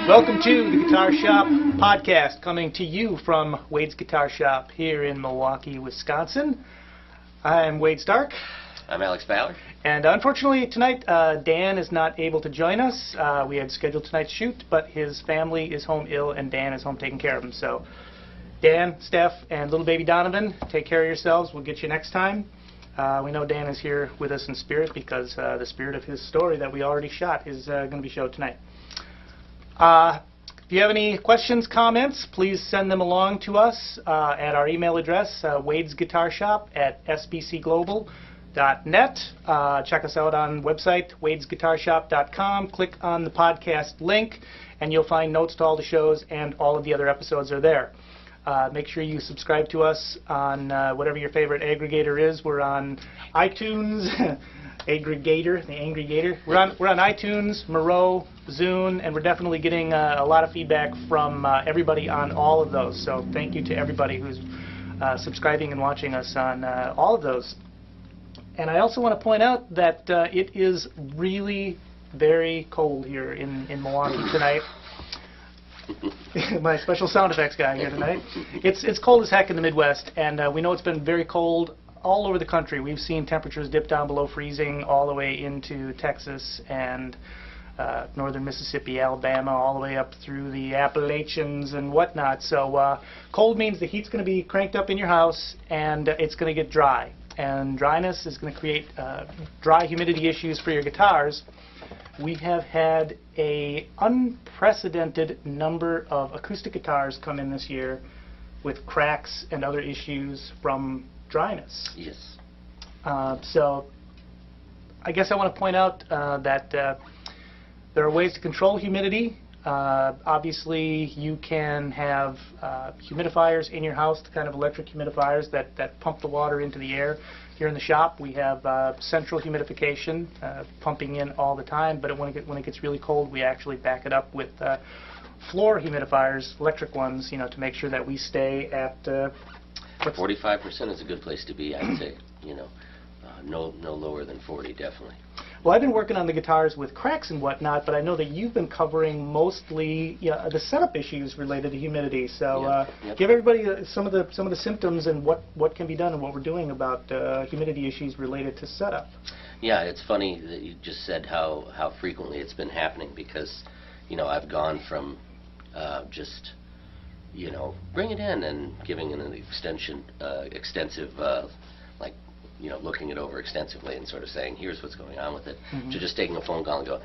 Welcome to the Guitar Shop podcast, coming to you from Wade's Guitar Shop here in Milwaukee, Wisconsin. I'm Wade Stark. I'm Alex Ballard. And unfortunately tonight Dan is not able to join us. We had scheduled tonight's shoot, but his family is home ill and Dan is home taking care of him. So Dan, Steph, and little baby Donovan, take care of yourselves. We'll get you next time. We know Dan is here with us in spirit because the spirit of his story that we already shot is going to be showed tonight. If you have any questions, comments, please send them along to us at our email address, wadesguitarshop@sbcglobal.net. Check us out on website, wadesguitarshop.com. Click on the podcast link, and you'll find notes to all the shows, and all of the other episodes are there. Make sure you subscribe to us on whatever your favorite aggregator is. We're on iTunes, the aggregator. We're on iTunes, Moreau, Zune, and we're definitely getting a lot of feedback from everybody on all of those. So thank you to everybody who's subscribing and watching us on all of those. And I also want to point out that it is really very cold here in Milwaukee tonight. My special sound effects guy here tonight. It's cold as heck in the Midwest, and we know it's been very cold all over the country. We've seen temperatures dip down below freezing all the way into Texas and northern Mississippi, Alabama, all the way up through the Appalachians and whatnot. So cold means the heat's going to be cranked up in your house, and it's going to get dry. And dryness is going to create dry humidity issues for your guitars. We have had an unprecedented number of acoustic guitars come in this year with cracks and other issues from dryness. Yes. So I guess I want to point out that there are ways to control humidity. Obviously, you can have humidifiers in your house, the kind of electric humidifiers that pump the water into the air. Here in the shop, we have central humidification pumping in all the time, but when it gets really cold, we actually back it up with floor humidifiers, electric ones, to make sure that we stay at 45% is a good place to be, I'd say. No lower than 40, definitely. Well, I've been working on the guitars with cracks and whatnot, but I know that you've been covering mostly the setup issues related to humidity. So give everybody some of the symptoms and what can be done and what we're doing about humidity issues related to setup. Yeah, it's funny that you just said how frequently it's been happening, because I've gone from just bring it in and giving an extensive looking it over extensively and sort of saying, here's what's going on with it, to just taking a phone call and go,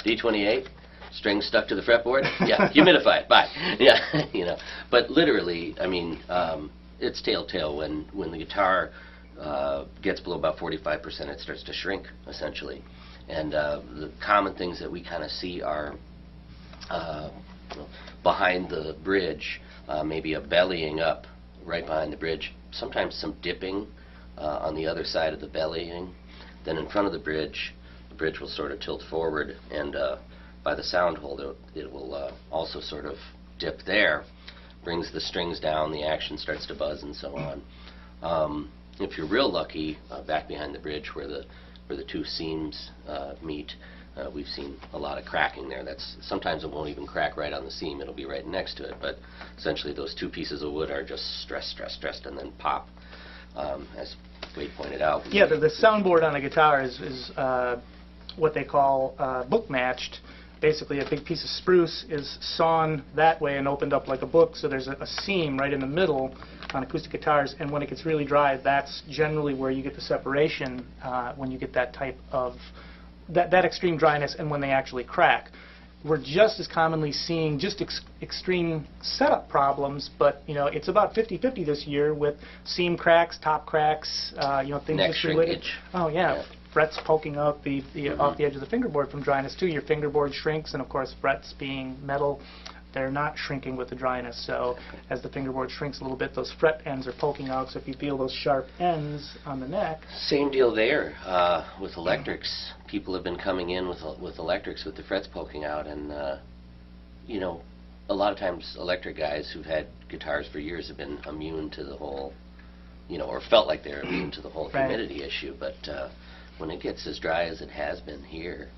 D28, string stuck to the fretboard, yeah, humidify it, bye. Yeah, but literally, I mean, it's telltale when the guitar gets below about 45%, it starts to shrink, essentially. And the common things that we kind of see are behind the bridge, maybe a bellying up right behind the bridge, sometimes some dipping on the other side of the bellying. Then in front of the bridge will sort of tilt forward, and by the sound hole it will also sort of dip there, brings the strings down, the action starts to buzz, and so on. If you're real lucky, back behind the bridge where the two seams meet, we've seen a lot of cracking there. Sometimes it won't even crack right on the seam, it'll be right next to it, but essentially those two pieces of wood are just stressed, and then pop. As Wade pointed out. Yeah, the soundboard on a guitar is what they call book matched. basically a big piece of spruce is sawn that way and opened up like a book, so there's a seam right in the middle on acoustic guitars, and when it gets really dry, that's generally where you get the separation when you get that type of, that extreme dryness and when they actually crack. We're just as commonly seeing just extreme setup problems, but it's about 50-50 this year with seam cracks, top cracks, things Neck just related. shrinkage. Oh yeah. Frets poking out off the edge of the fingerboard from dryness too. Your fingerboard shrinks, and of course frets being metal, they're not shrinking with the dryness. So as the fingerboard shrinks a little bit, those fret ends are poking out. So if you feel those sharp ends on the neck. Same deal there with electrics. People have been coming in with electrics with the frets poking out, and a lot of times electric guys who've had guitars for years have been immune to the whole, or felt like they're immune to the whole humidity issue. But when it gets as dry as it has been here,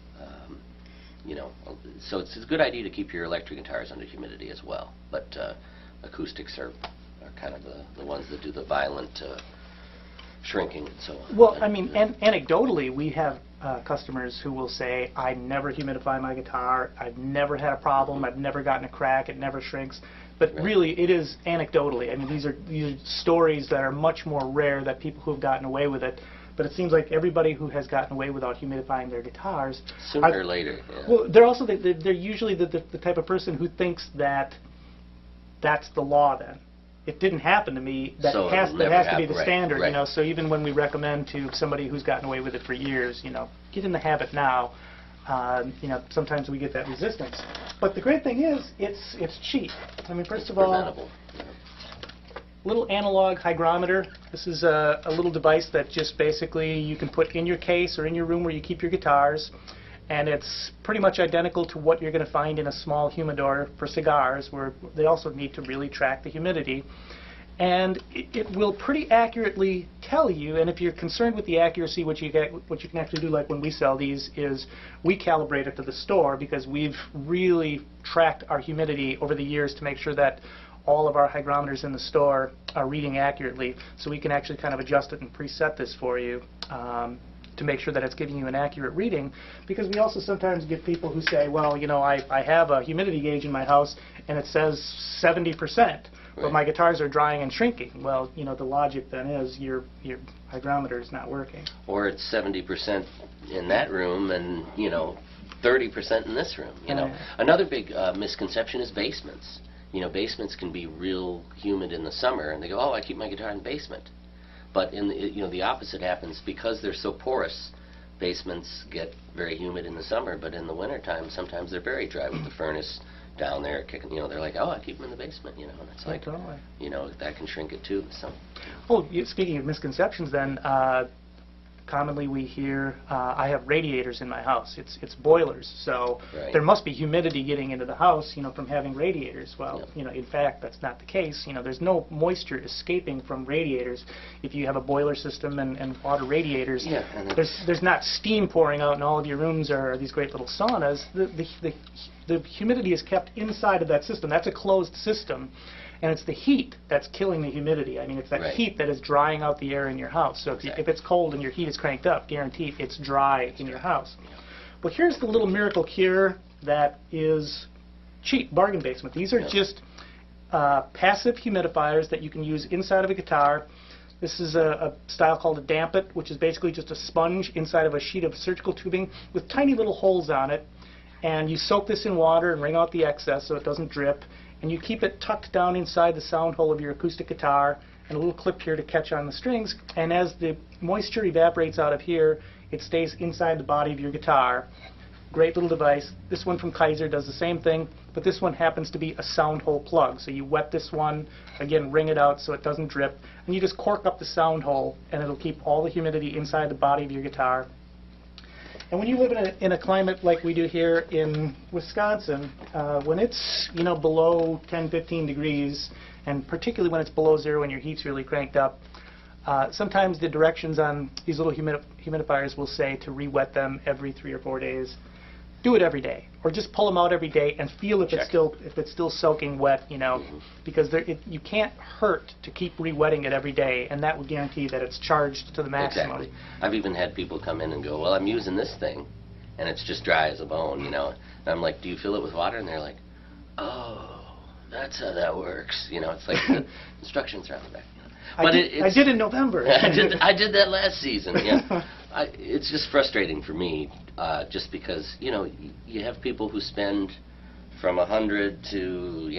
so it's a good idea to keep your electric guitars under humidity as well. But acoustics are kind of the ones that do the violent shrinking and so on. Well, I mean, anecdotally, we have customers who will say, I never humidify my guitar, I've never had a problem, I've never gotten a crack, it never shrinks. But really, it is anecdotally. I mean, these are stories that are much more rare, that people who have gotten away with it. But it seems like everybody who has gotten away without humidifying their guitars, sooner or later. Yeah. Well, they're also they're usually the type of person who thinks that that's the law. Then it didn't happen to me. That has to be the standard. Right. So even when we recommend to somebody who's gotten away with it for years, get in the habit now. Sometimes we get that resistance. But the great thing is, it's cheap. I mean, first of all, little analog hygrometer. This is a little device that just basically you can put in your case or in your room where you keep your guitars, and it's pretty much identical to what you're going to find in a small humidor for cigars, where they also need to really track the humidity. And it will pretty accurately tell you, and if you're concerned with the accuracy, what you can actually do, like when we sell these, is we calibrate it to the store, because we've really tracked our humidity over the years to make sure that all of our hygrometers in the store are reading accurately, so we can actually kind of adjust it and preset this for you to make sure that it's giving you an accurate reading. Because we also sometimes get people who say, well, I have a humidity gauge in my house and it says 70%, but my guitars are drying and shrinking. Well, the logic then is your hygrometer is not working. Or it's 70% in that room and 30% in this room. Another big misconception is basements. Basements can be real humid in the summer, and they go, oh, I keep my guitar in the basement. But in the opposite happens. Because they're so porous, basements get very humid in the summer, but in the wintertime, sometimes they're very dry with the furnace down there kicking. They're like, oh, I keep them in the basement, and it's like, that can shrink it too. So. Well, speaking of misconceptions, then. Commonly we hear, I have radiators in my house. It's boilers, so there must be humidity getting into the house, from having radiators. Well, in fact, that's not the case. There's no moisture escaping from radiators. If you have a boiler system and water radiators, there's not steam pouring out in all of your rooms or these great little saunas. The humidity is kept inside of that system. That's a closed system. And it's the heat that's killing the humidity. I mean, it's that heat that is drying out the air in your house. So if it's cold and your heat is cranked up, guaranteed it's dry in your house. Well, here's the little miracle cure that is cheap, bargain basement. These are just passive humidifiers that you can use inside of a guitar. This is a style called a dampet, which is basically just a sponge inside of a sheet of surgical tubing with tiny little holes on it. And you soak this in water and wring out the excess so it doesn't drip. And you keep it tucked down inside the sound hole of your acoustic guitar, and a little clip here to catch on the strings. And as the moisture evaporates out of here, it stays inside the body of your guitar. Great little device. This one from Kaiser does the same thing, but this one happens to be a sound hole plug. So you wet this one, again, wring it out so it doesn't drip, and you just cork up the sound hole, and it'll keep all the humidity inside the body of your guitar. And when you live in a climate like we do here in Wisconsin, when it's below 10, 15 degrees, and particularly when it's below zero and your heat's really cranked up, sometimes the directions on these little humidifiers will say to re-wet them every 3 or 4 days. Do it every day, or just pull them out every day and feel if it's still soaking wet, because you can't hurt to keep re-wetting it every day, and that would guarantee that it's charged to the maximum. Exactly. I've even had people come in and go, well, I'm using this thing, and it's just dry as a bone, you know. And I'm like, do you fill it with water? And they're like, oh, that's how that works. You know, it's like the instructions are on the back. You know. But I did in November. I did that last season. Yeah, it's just frustrating for me, just because you know you have people who spend from $100 to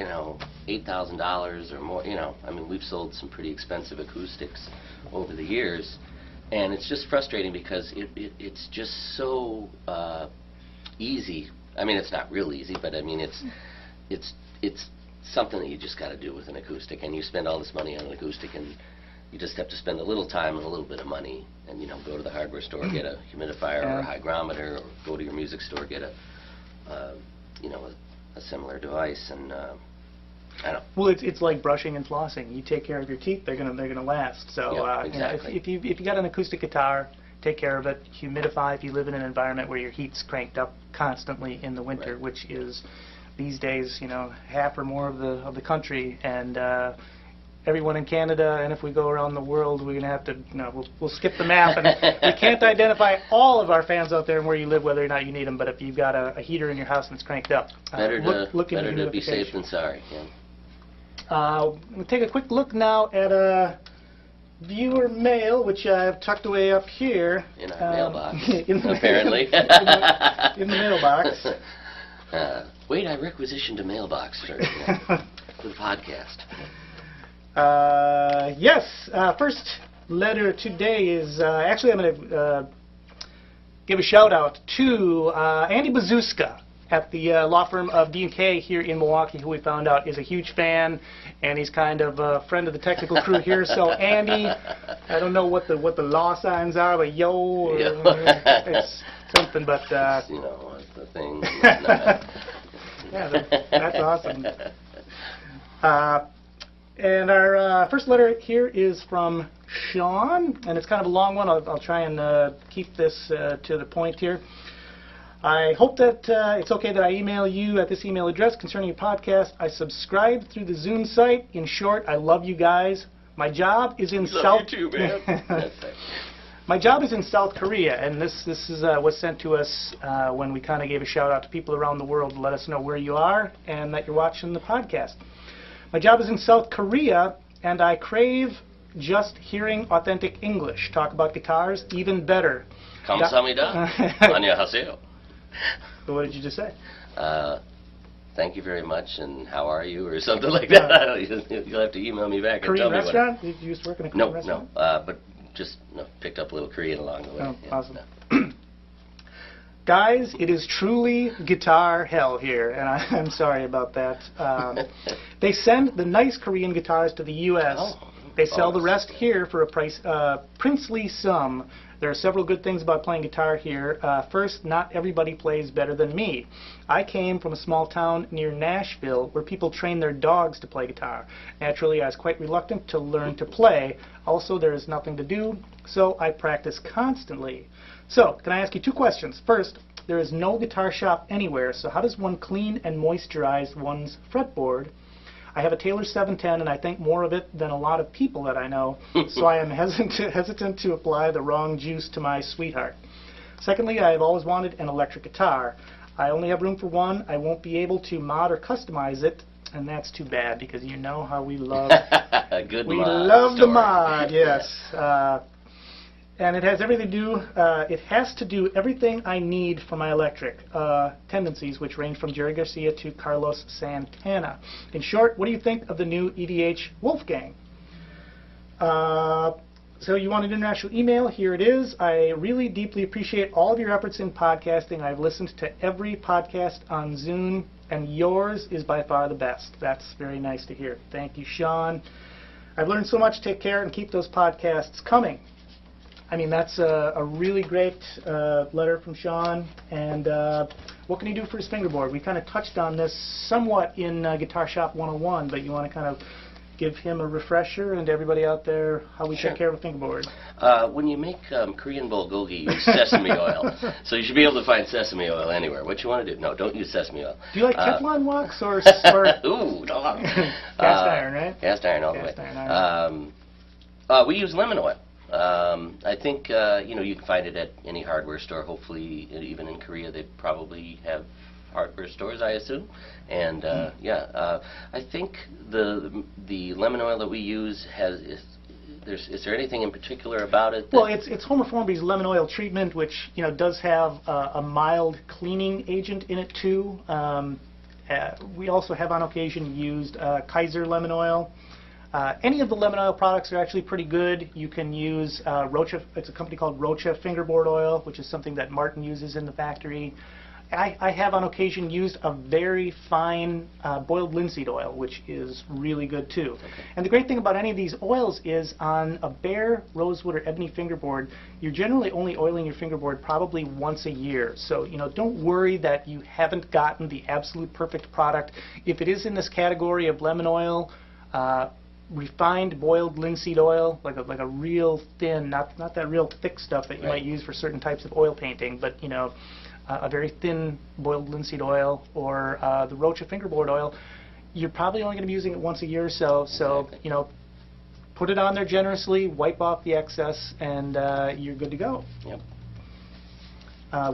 $8,000 or more. You know, I mean, we've sold some pretty expensive acoustics over the years, and it's just frustrating because it's just so easy. I mean, it's not real easy, but I mean, it's something that you just got to do with an acoustic, and you spend all this money on an acoustic, and you just have to spend a little time and a little bit of money, and go to the hardware store, get a humidifier or a hygrometer, or go to your music store, get a similar device, and I don't. Well, it's like brushing and flossing. You take care of your teeth, they're gonna last. So yeah, exactly. if you got an acoustic guitar, take care of it. Humidify if you live in an environment where your heat's cranked up constantly in the winter, right. which is these days, half or more of the country, and everyone in Canada, and if we go around the world, we're going to have to, we'll skip the map, and we can't identify all of our fans out there and where you live, whether or not you need them, but if you've got a heater in your house and it's cranked up, better to be safe than sorry. Yeah. We'll take a quick look now at viewer mail, which I've tucked away up here. In our mailbox, apparently. in the mailbox. Wait, I requisitioned a mailbox for the podcast. Yes, first letter today is, actually I'm going to give a shout out to Andy Bazuska at the law firm of D&K here in Milwaukee, who we found out is a huge fan, and he's kind of a friend of the technical crew here. So Andy, I don't know what the law signs are, but or it's something, but what's the thing? Yeah, that's awesome. And our first letter here is from Sean, and it's kind of a long one. I'll try and keep this to the point here. I hope that it's okay that I email you at this email address concerning your podcast. I subscribe through the Zune site. In short, I love you guys. My job is in South. You too, man. My job is in South Korea, and this was sent to us when we kind of gave a shout out to people around the world to let us know where you are and that you're watching the podcast. My job is in South Korea, and I crave just hearing authentic English. Talk about guitars, even better. 감사합니다. 안녕하세요. What did you just say? Thank you very much, and how are you, or something like that. You'll have to email me back and tell me restaurant? Did you used to work in a Korean restaurant? No, but just picked up a little Korean along the way. Oh, yeah, awesome. No. Guys, it is truly guitar hell here, and I'm sorry about that. They send the nice Korean guitars to the U.S. Oh, they sell the rest here for a princely sum. There are several good things about playing guitar here. First, not everybody plays better than me. I came from a small town near Nashville where people train their dogs to play guitar. Naturally, I was quite reluctant to learn to play. Also, there is nothing to do, so I practice constantly. So, can I ask you two questions? First, there is no guitar shop anywhere, so how does one clean and moisturize one's fretboard? I have a Taylor 710, and I think more of it than a lot of people that I know, so I am hesitant to apply the wrong juice to my sweetheart. Secondly, I have always wanted an electric guitar. I only have room for one. I won't be able to mod or customize it, and that's too bad, because you know how we love we love the mod, yes. And it has everything to do, it has to do everything I need for my electric tendencies, which range from Jerry Garcia to Carlos Santana. In short, what do you think of the new EDH Wolfgang? So you want an international email? Here it is. I really deeply appreciate all of your efforts in podcasting. I've listened to every podcast on Zune, and yours is by far the best. That's very nice to hear. Thank you, Sean. I've learned so much. Take care and keep those podcasts coming. I mean, that's a really great letter from Sean. And what can he do for his fingerboard? We kind of touched on this somewhat in Guitar Shop 101, but you want to kind of give him a refresher and everybody out there how we take care of a fingerboard. When you make Korean bulgogi, use sesame oil. So you should be able to find sesame oil anywhere. What you want to do? No, don't use sesame oil. Do you like Teflon wax or ooh, dog. Cast iron, right? Cast iron all the way. Iron. We use lemon oil. I think you can find it at any hardware store. Hopefully, even in Korea, they probably have hardware stores, I assume. And I think the lemon oil that we use is there anything in particular about it? Well, it's Homer Formby's lemon oil treatment, which does have a mild cleaning agent in it too. We also have on occasion used Kaiser lemon oil. Any of the lemon oil products are actually pretty good. You can use Rocha. It's a company called Rocha fingerboard oil, which is something that Martin uses in the factory. I have on occasion used a very fine boiled linseed oil, which is really good too. Okay. And the great thing about any of these oils is on a bare rosewood or ebony fingerboard, you're generally only oiling your fingerboard probably once a year. So don't worry that you haven't gotten the absolute perfect product. If it is in this category of lemon oil, refined boiled linseed oil, like a real thin, not that real thick stuff that you might use for certain types of oil painting, but a very thin boiled linseed oil, or the Rocha fingerboard oil, you're probably only going to be using it once a year or so. So put it on there generously, wipe off the excess, and you're good to go. Yep.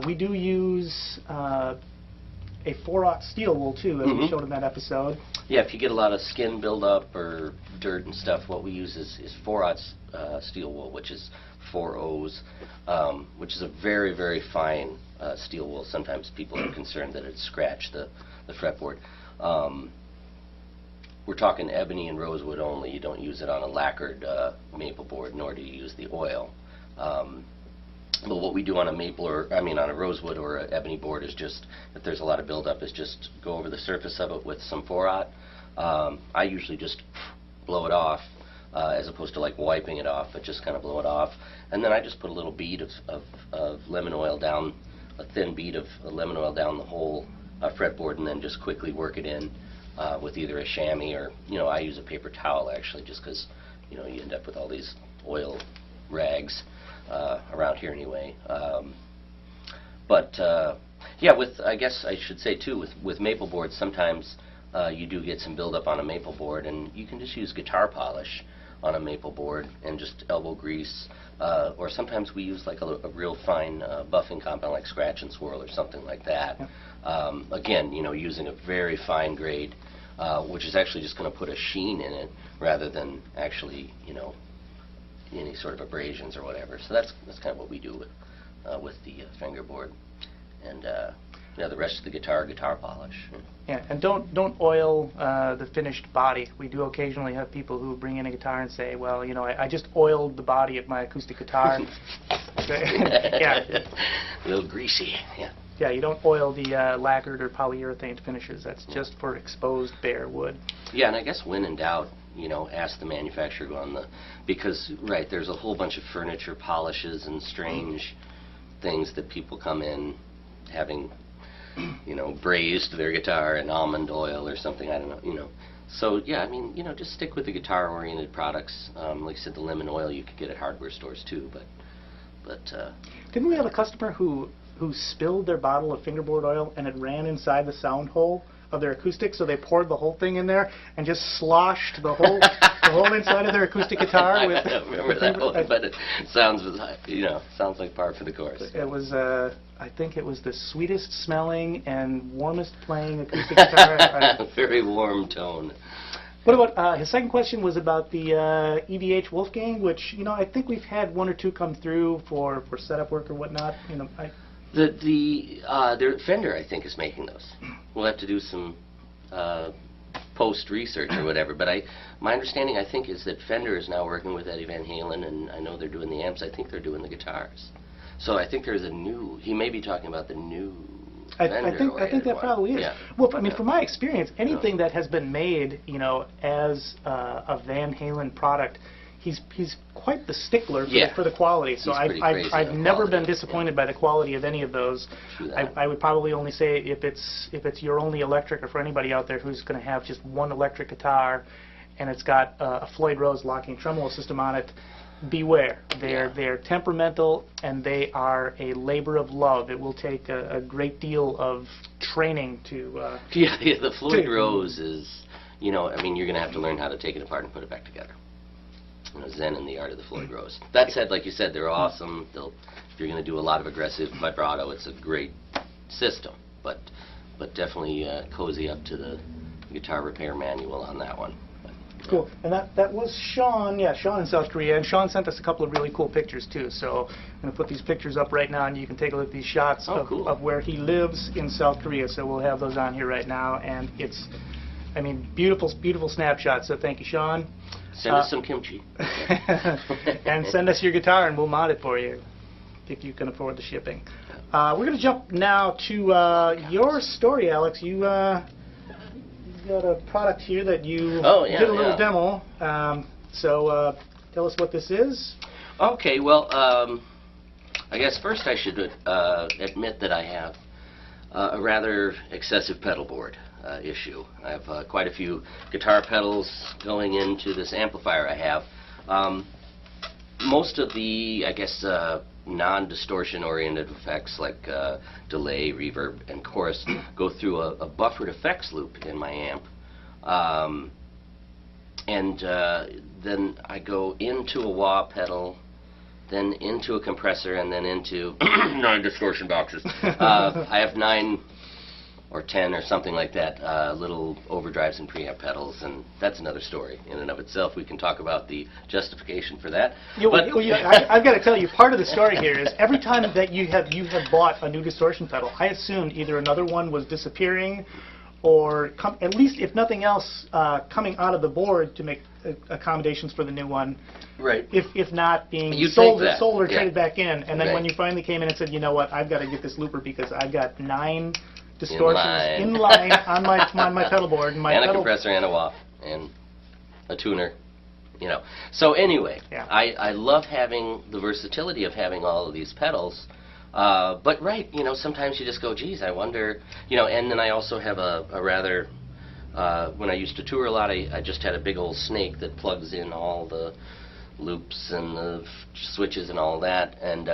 We do use a 4/0 steel wool too, as we showed in that episode. Yeah, if you get a lot of skin buildup or dirt and stuff, what we use is 4/0 steel wool, which is 4 O's, which is a very, very fine steel wool. Sometimes people are concerned that it scratched the fretboard. We're talking ebony and rosewood only. You don't use it on a lacquered maple board, nor do you use the oil. But what we do on a rosewood or an ebony board is just, if there's a lot of buildup, is just go over the surface of it with some 4/0. I usually just blow it off, as opposed to like wiping it off, but just kind of blow it off. And then I just put a little bead of lemon oil down, a thin bead of lemon oil down the whole fretboard, and then just quickly work it in with either a chamois or, I use a paper towel actually, just because, you end up with all these oil rags around here anyway. I guess I should say too, with maple boards, sometimes you do get some buildup on a maple board, and you can just use guitar polish on a maple board and just elbow grease, or sometimes we use like a real fine buffing compound like Scratch and Swirl or something like that. Again, using a very fine grade, which is actually just going to put a sheen in it rather than actually, any sort of abrasions or whatever. So that's kind of what we do with the fingerboard, and the rest of the guitar polish. Yeah, and don't oil the finished body. We do occasionally have people who bring in a guitar and say, well, I just oiled the body of my acoustic guitar. Yeah. A little greasy. Yeah. Yeah, you don't oil the lacquered or polyurethane finishes. That's just for exposed bare wood. Yeah, and I guess when in doubt, ask the manufacturer because there's a whole bunch of furniture polishes and strange things that people come in having, braised their guitar in almond oil or something. I don't know, So yeah, just stick with the guitar-oriented products. Like I said, the lemon oil you could get at hardware stores too. But didn't we have a customer who spilled their bottle of fingerboard oil and it ran inside the sound hole of their acoustic, so they poured the whole thing in there and just sloshed the whole inside of their acoustic guitar. I don't remember that one, but it sounds like par for the course. It was, I think it was the sweetest smelling and warmest playing acoustic guitar. Very warm tone. What about his second question was about the EVH Wolfgang, which I think we've had one or two come through for setup work or whatnot. Their Fender, I think, is making those. We'll have to do some post research or whatever. But my understanding, I think, is that Fender is now working with Eddie Van Halen, and I know they're doing the amps. I think they're doing the guitars. So I think there's a new. He may be talking about the new. I think that probably is. Yeah. Well, from my experience, anything that has been made, as a Van Halen product, he's quite the stickler for the quality. So I've never been disappointed by the quality of any of those. I would probably only say if it's your only electric, or for anybody out there who's going to have just one electric guitar, and it's got a Floyd Rose locking tremolo system on it, beware. They're temperamental, and they are a labor of love. It will take a great deal of training to. The Floyd Rose is, you're going to have to learn how to take it apart and put it back together. Zen in the art of the Floyd Rose. That said, like you said, they're awesome. If you're going to do a lot of aggressive vibrato, it's a great system. But definitely cozy up to the guitar repair manual on that one. Cool. And that was Sean, Sean in South Korea. And Sean sent us a couple of really cool pictures, too. So I'm going to put these pictures up right now, and you can take a look at these shots of where he lives in South Korea. So we'll have those on here right now. And it's, I mean, beautiful, beautiful snapshots. So thank you, Sean. Send us some kimchi. And send us your guitar, and we'll mod it for you if you can afford the shipping. We're going to jump now to your story, Alex. You got a product here that you did a little demo. So tell us what this is. Okay, well, I guess first I should admit that I have a rather excessive pedal board issue. I have quite a few guitar pedals going into this amplifier I have. Most of the, I guess, non-distortion oriented effects like delay, reverb, and chorus go through a buffered effects loop in my amp. Then I go into a wah pedal, then into a compressor, and then into 9 distortion boxes. I have 9 or 10 or something like that, little overdrives and preamp pedals, and that's another story in and of itself. We can talk about the justification for that. I've got to tell you, part of the story here is every time that you have bought a new distortion pedal, I assumed either another one was disappearing, or at least, if nothing else, coming out of the board to make accommodations for the new one. Right. If not being sold or traded back in, and then when you finally came in and said, you know what, I've got to get this looper because I've got 9 distortions in line on my pedal board. And a compressor and a wah and a tuner, you know. So anyway, I love having the versatility of having all of these pedals. But you know, sometimes you just go, geez, I wonder, you know. And then I also have a rather, when I used to tour a lot, I just had a big old snake that plugs in all the loops and the switches and all that. And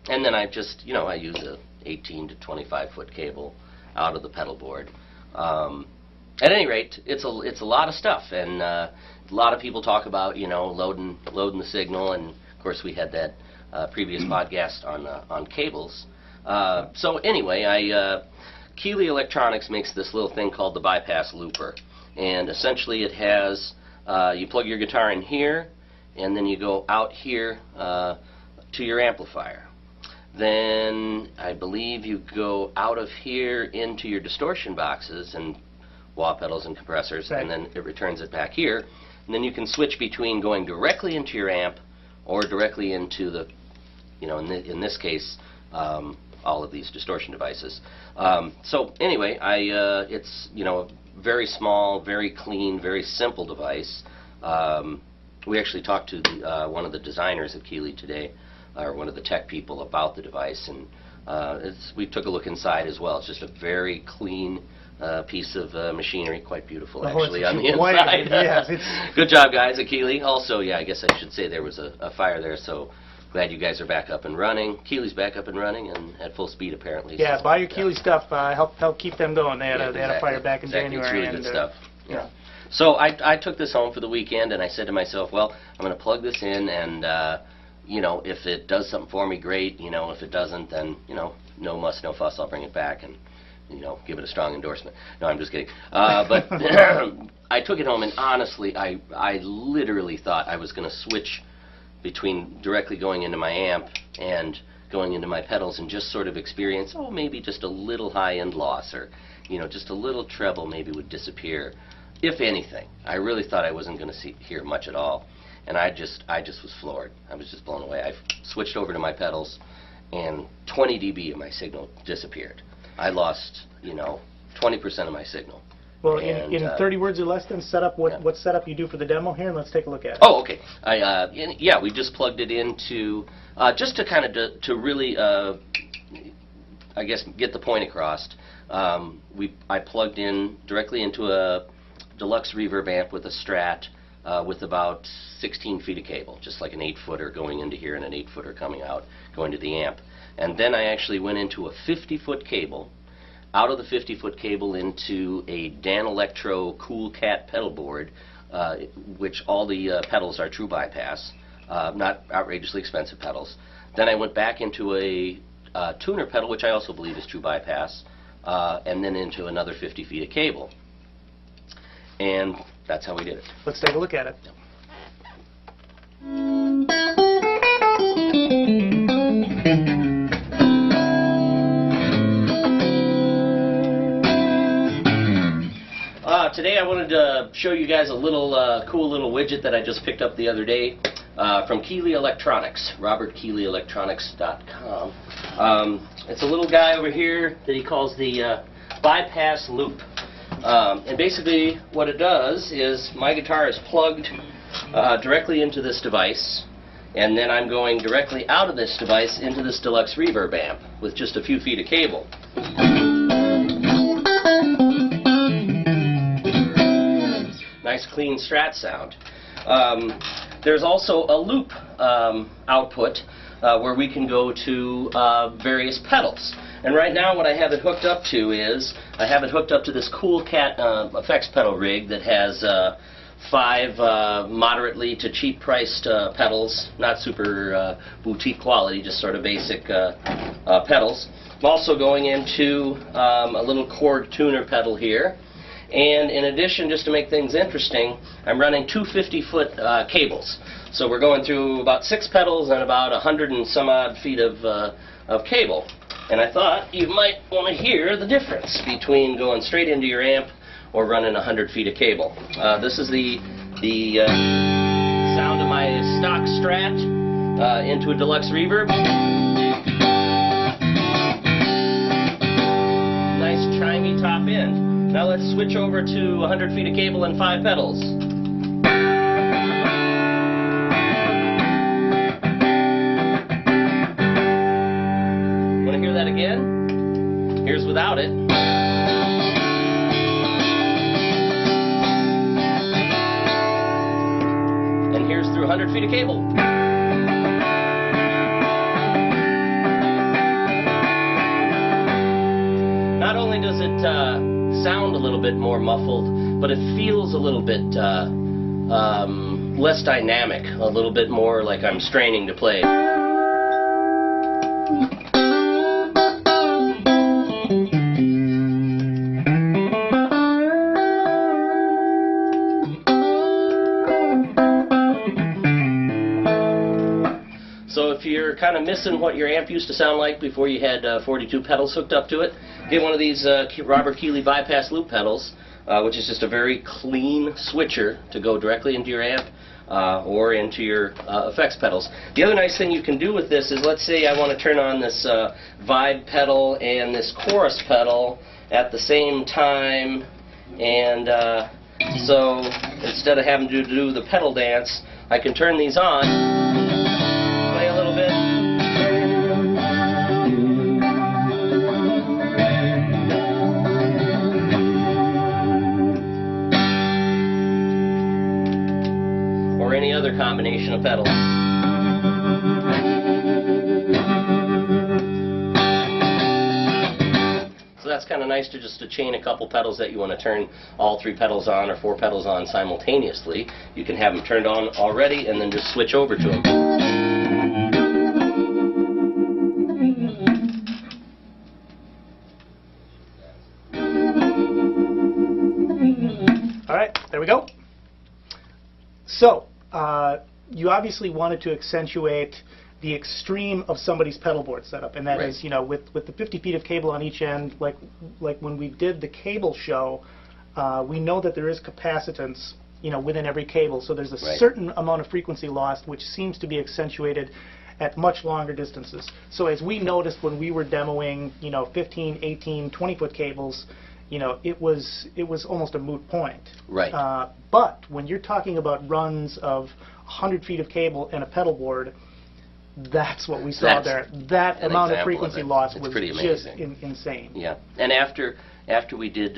then I just, you know, I use a 18 to 25 foot cable out of the pedal board. At any rate, it's a lot of stuff, and a lot of people talk about, you know, loading the signal, and of course we had that previous podcast on cables. So anyway, Keeley Electronics makes this little thing called the bypass looper, and essentially it has you plug your guitar in here, and then you go out here to your amplifier. Then I believe you go out of here into your distortion boxes and wah pedals and compressors, and then it returns it back here. And then you can switch between going directly into your amp or directly into the, you know, in this case, all of these distortion devices. So anyway, it's, you know, a very small, very clean, very simple device. We actually talked to one of the designers of Keeley today, or one of the tech people, about the device, and we took a look inside as well. It's just a very clean piece of machinery, quite beautiful actually on the inside. Yes, good job, guys at Keeley. Also, I guess I should say there was a fire there, so glad you guys are back up and running. Keeley's back up and running and at full speed apparently. Yeah, so, buy your Keeley stuff. Help keep them going. They had a fire back in January. It's really good stuff. Yeah. So I took this home for the weekend, and I said to myself, well, I'm going to plug this in, and you know, if it does something for me, great. You know, if it doesn't, then, you know, no muss, no fuss. I'll bring it back and, you know, give it a strong endorsement. No, I'm just kidding. But I took it home, and honestly, I literally thought I was going to switch between directly going into my amp and going into my pedals and just sort of experience, oh, maybe just a little high-end loss, or, you know, just a little treble maybe would disappear, if anything. I really thought I wasn't going to hear much at all. And I just was floored. I was just blown away. I switched over to my pedals, and 20 dB of my signal disappeared. I lost, you know, 20% of my signal. Well, in 30 words or less, then set up what setup you do for the demo here, and let's take a look at it. Oh, okay. We just plugged it into just to kind of to really, I guess, get the point across. I plugged in directly into a deluxe reverb amp with a Strat. With about 16 feet of cable, just like an 8-footer going into here and an 8-footer coming out, going to the amp. And then I actually went into a 50-foot cable, out of the 50-foot cable into a Danelectro Cool Cat pedal board which all the pedals are true bypass, not outrageously expensive pedals. Then I went back into a tuner pedal, which I also believe is true bypass, and then into another 50 feet of cable. And that's how we did it. Let's take a look at it. Today I wanted to show you guys a little cool little widget that I just picked up the other day from Keeley Electronics, robertkeeleyelectronics.com. It's a little guy over here that he calls the bypass loop. And basically what it does is my guitar is plugged directly into this device, and then I'm going directly out of this device into this deluxe reverb amp with just a few feet of cable. Nice clean Strat sound. There's also a loop output where we can go to various pedals. And right now what I have it hooked up to is, I have it hooked up to this Cool Cat effects pedal rig that has 5 moderately to cheap priced pedals, not super boutique quality, just sort of basic pedals. I'm also going into a little chord tuner pedal here. And in addition, just to make things interesting, I'm running 2 50-foot cables. So we're going through about 6 pedals and about 100 and some odd feet of cable. And I thought you might want to hear the difference between going straight into your amp or running 100 feet of cable. This is the sound of my stock Strat into a deluxe reverb. Nice chimey top end. Now let's switch over to 100 feet of cable and 5 pedals. Want to hear that again? Here's without it. And here's through 100 feet of cable. Not only does it sound a little bit more muffled, but it feels a little bit less dynamic, a little bit more like I'm straining to play. So if you're kind of missing what your amp used to sound like before you had 42 pedals hooked up to it, get one of these Robert Keeley bypass loop pedals, which is just a very clean switcher to go directly into your amp or into your effects pedals. The other nice thing you can do with this is, let's say I want to turn on this vibe pedal and this chorus pedal at the same time, and so instead of having to do the pedal dance, I can turn these on, play a little bit. Or any other combination of pedals. So that's kind of nice to just to chain a couple pedals that you want to turn all 3 pedals on or 4 pedals on simultaneously. You can have them turned on already and then just switch over to them. All right, there we go. So, you obviously wanted to accentuate the extreme of somebody's pedal board setup, and that Right. is, you know, with the 50 feet of cable on each end, like when we did the cable show, we know that there is capacitance, you know, within every cable, so there's a Right. certain amount of frequency lost which seems to be accentuated at much longer distances. So as we noticed when we were demoing, you know, 15, 18, 20-foot cables, you know, it was almost a moot point. Right. But when you're talking about runs of 100 feet of cable and a pedal board, that's what we saw That's there. That an amount of example of frequency it. loss It's was pretty just amazing. insane. Yeah, and after we did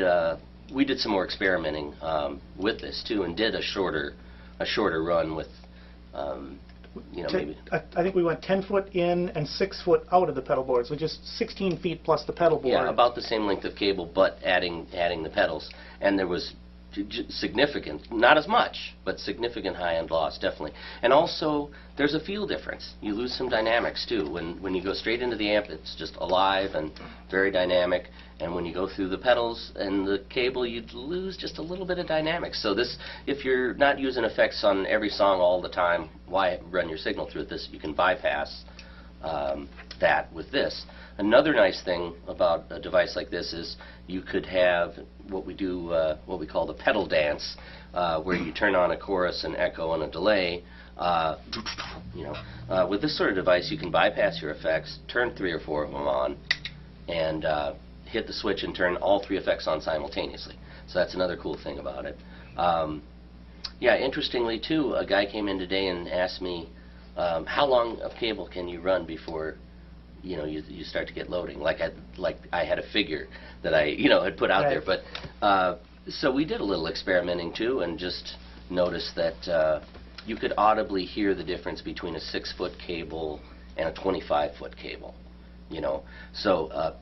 some more experimenting with this too, and did a shorter run with, you know, maybe. I think we went 10 foot in and 6 foot out of the pedal board, so just 16 feet plus the pedal board. Yeah, about the same length of cable, but adding the pedals. And there was significant, not as much, but significant high-end loss, definitely. And also, there's a feel difference. You lose some dynamics, too. When you go straight into the amp, it's just alive and very dynamic. And when you go through the pedals and the cable, you lose just a little bit of dynamics. So this, if you're not using effects on every song all the time, why run your signal through this? You can bypass that with this. Another nice thing about a device like this is you could have what we do, what we call the pedal dance, where you turn on a chorus, an echo, and a delay. With this sort of device, you can bypass your effects, turn 3 or 4 of them on, and hit the switch and turn all 3 effects on simultaneously. So that's another cool thing about it. Yeah, interestingly too, a guy came in today and asked me, how long of cable can you run before you start to get loading? Like I had a figure that I had put out there. But so we did a little experimenting too, and just noticed that you could audibly hear the difference between a 6-foot cable and a 25-foot cable. So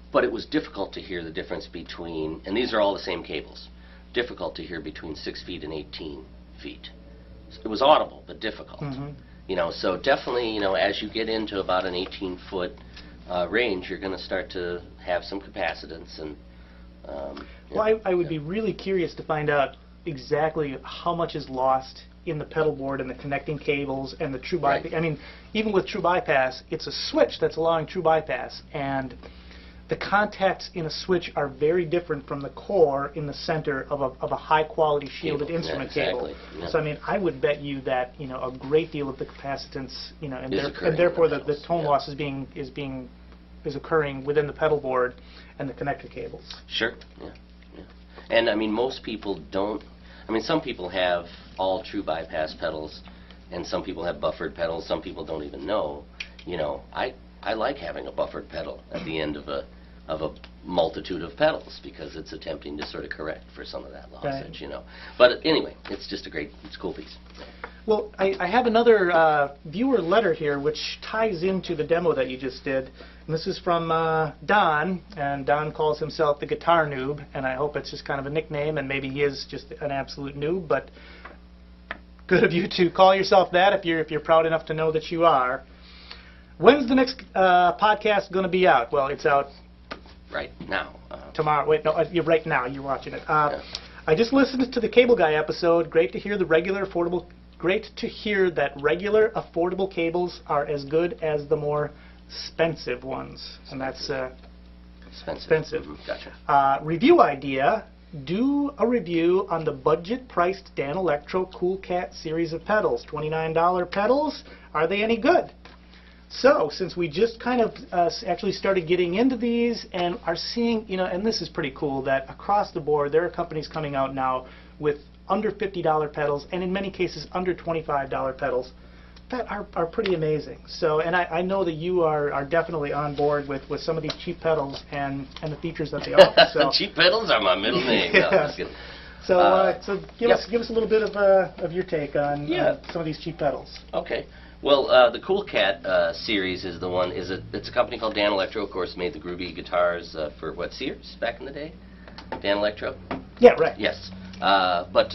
but it was difficult to hear the difference between, and these are all the same cables, difficult to hear between 6 feet and 18 feet. It was audible, but difficult. So definitely, as you get into about an 18-foot range, you're going to start to have some capacitance. And well, I would be really curious to find out exactly how much is lost in the pedal board and the connecting cables and the true bypass. I mean, even with true bypass, it's a switch that's allowing true bypass, and the contacts in a switch are very different from the core in the center of a high-quality shielded instrument cable. Yeah. So I mean, I would bet you that a great deal of the capacitance, and therefore the tone loss is occurring within the pedal board and the connector cables. Sure. Yeah. And I mean, most people don't. I mean, some people have all true bypass pedals, and some people have buffered pedals. Some people don't even know. I like having a buffered pedal at the end of a multitude of pedals, because it's attempting to sort of correct for some of that lossage, But anyway, it's just it's a cool piece. Well, I have another viewer letter here which ties into the demo that you just did. And this is from Don, and Don calls himself the Guitar Noob, and I hope it's just kind of a nickname, and maybe he is just an absolute noob, but good of you to call yourself that if you're proud enough to know that you are. When's the next podcast going to be out? Well, it's out right now. Tomorrow. Wait, no, you're right now. You're watching it. I just listened to the Cable Guy episode. Great to hear that regular affordable cables are as good as the more expensive ones, and that's expensive. Gotcha. Review idea: do a review on the budget-priced Danelectro Cool Cat series of pedals. $29 pedals. Are they any good? So, since we just kind of actually started getting into these and are seeing, and this is pretty cool, that across the board there are companies coming out now with under $50 pedals, and in many cases under $25 pedals that are pretty amazing. So, and I know that you are definitely on board with some of these cheap pedals and the features that they offer. So. Cheap pedals are my middle name. Yeah. No, just kidding. So give us a little bit of your take on some of these cheap pedals. Okay. Well, the Cool Cat series is the one. It's a company called Danelectro, of course, made the groovy guitars for Sears back in the day. Danelectro. Yeah, right. Yes, but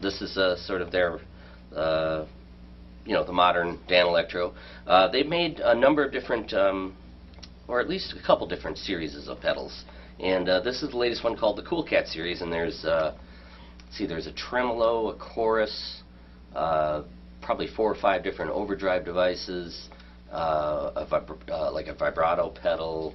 this is sort of their, the modern Danelectro. They've made a number of different, or at least a couple different series of pedals, and this is the latest one called the Cool Cat series. And there's, there's a tremolo, a chorus. Probably 4 or 5 different overdrive devices, like a vibrato pedal.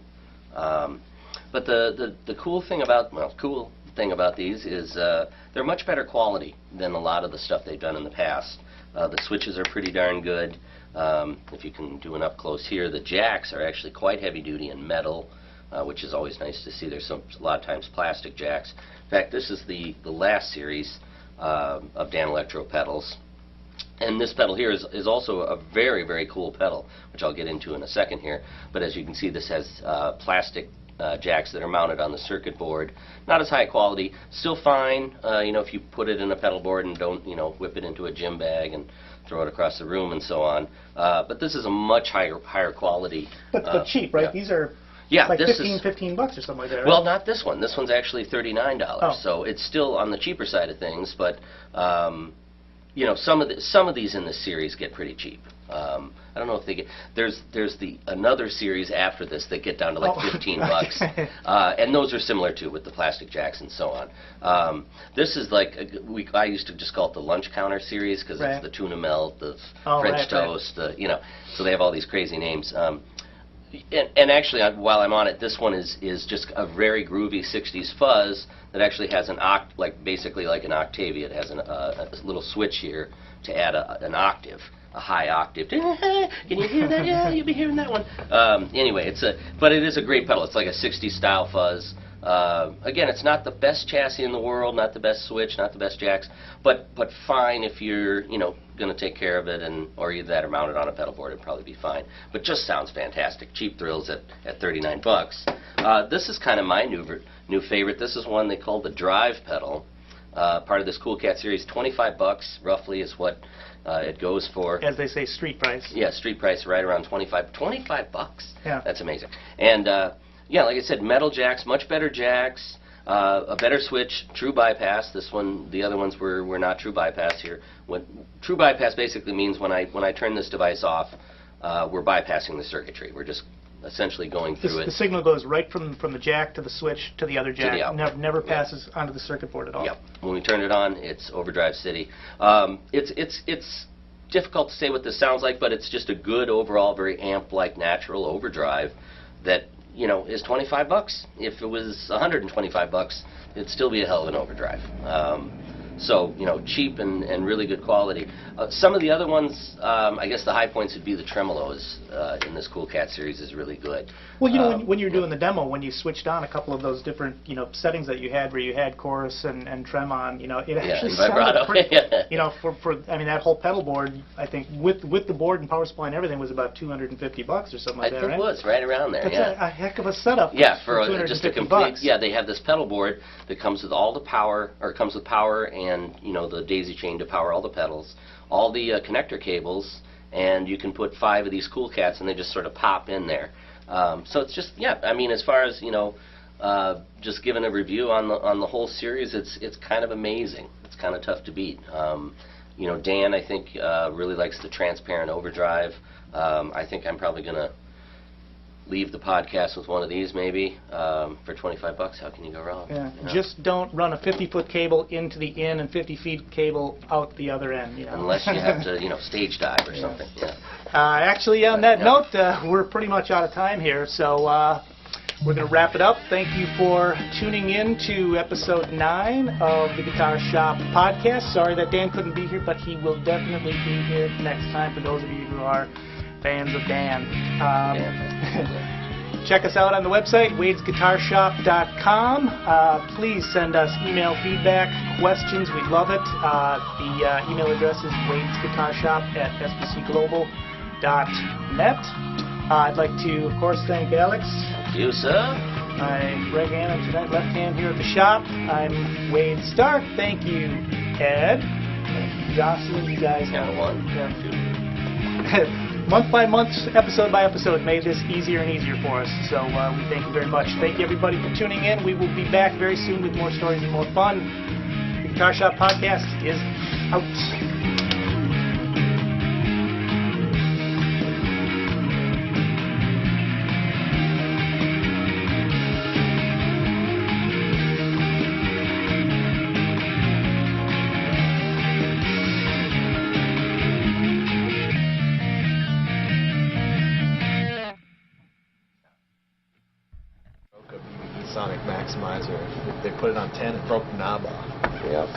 But the cool thing about these is they're much better quality than a lot of the stuff they've done in the past. The switches are pretty darn good. If you can do an up close here, the jacks are actually quite heavy duty and metal, which is always nice to see. There's a lot of times plastic jacks. In fact, this is the last series of Danelectro pedals. And this pedal here is also a very, very cool pedal, which I'll get into in a second here. But as you can see, this has plastic jacks that are mounted on the circuit board. Not as high quality, still fine, if you put it in a pedal board and don't, whip it into a gym bag and throw it across the room and so on. But this is a much higher quality. But cheap, right? Yeah. These are Yeah, like this 15 bucks or something like that, right? Well, not this one. This one's actually $39, Oh. so it's still on the cheaper side of things. But you know, some of these in this series get pretty cheap. I don't know if they get. There's another series after this that get down to like 15 bucks, and those are similar too with the plastic jacks and so on. This is like I used to just call it the lunch counter series because Right. it's the tuna melt, the right, French right. toast, you know. So they have all these crazy names. And actually, while I'm on it, this one is just a very groovy 60s fuzz that actually has an basically like an Octavia. It has a little switch here to add an octave, a high octave. Can you hear that? Yeah, you'll be hearing that one. Anyway, but it is a great pedal. It's like a 60s style fuzz. Again, it's not the best chassis in the world, not the best switch, not the best jacks, but fine if you're going to take care of it, or either that or mount it on a pedal board, it'd probably be fine. But just sounds fantastic. Cheap thrills at 39 bucks. This is kind of my new favorite. This is one they call the Drive pedal. Part of this Cool Cat series. 25 bucks roughly is what it goes for. As they say, street price. Yeah, street price right around 25 bucks. Yeah. That's amazing. And yeah, like I said, metal jacks, much better jacks, a better switch, true bypass. This one, the other ones were not true bypass here. True bypass basically means when I turn this device off, we're bypassing the circuitry. We're just essentially going through it. The signal goes right from the jack to the switch to the other jack. Never passes onto the circuit board at all. Yep. When we turn it on, it's overdrive city. It's difficult to say what this sounds like, but it's just a good overall, very amp-like natural overdrive that is 25 bucks. If it was 125 bucks, it'd still be a hell of an overdrive. So, cheap and really good quality. Some of the other ones, I guess the high points would be the tremolos in this Cool Cat series is really good. Well, when you were doing the demo, when you switched on a couple of those different, settings that you had where you had chorus and trem on, it actually sounded pretty, I mean, that whole pedal board, I think, with the board and power supply and everything was about 250 bucks or something like that, right? I think it was right around there, That's a heck of a setup. Yeah, for just a complete, bucks. yeah, they have this pedal board that comes with all the power, or comes with power and, the daisy chain to power all the pedals, all the connector cables, and you can put 5 of these Cool Cats and they just sort of pop in there. So it's just, yeah, I mean, as far as, just giving a review on the whole series, it's kind of amazing. It's kind of tough to beat. Dan, I think, really likes the transparent overdrive. I think I'm probably going to leave the podcast with one of these maybe for 25 bucks. How can you go wrong? Yeah. Just don't run a 50-foot cable into the in and 50 feet cable out the other end. Unless you have to, stage dive or something. Yeah. Actually, on that note, we're pretty much out of time here, so we're going to wrap it up. Thank you for tuning in to episode 9 of the Guitar Shop podcast. Sorry that Dan couldn't be here, but he will definitely be here next time for those of you who are fans of Dan. Check us out on the website, wadesguitarshop.com. Please send us email feedback, questions. We love it. The email address is wadesguitarshop@sbcglobal.net. I'd like to, of course, thank Alex. Thank you, sir. I'm Greg Anna, tonight left hand here at the shop. I'm Wade Stark. Thank you, Ed. Thank you, Jocelyn. You guys Number one. Month by month, episode by episode, made this easier and easier for us. So we thank you very much. Thank you, everybody, for tuning in. We will be back very soon with more stories and more fun. The Guitar Shop podcast is out. Sonic maximizer. They put it on 10 and broke the knob off. Yep.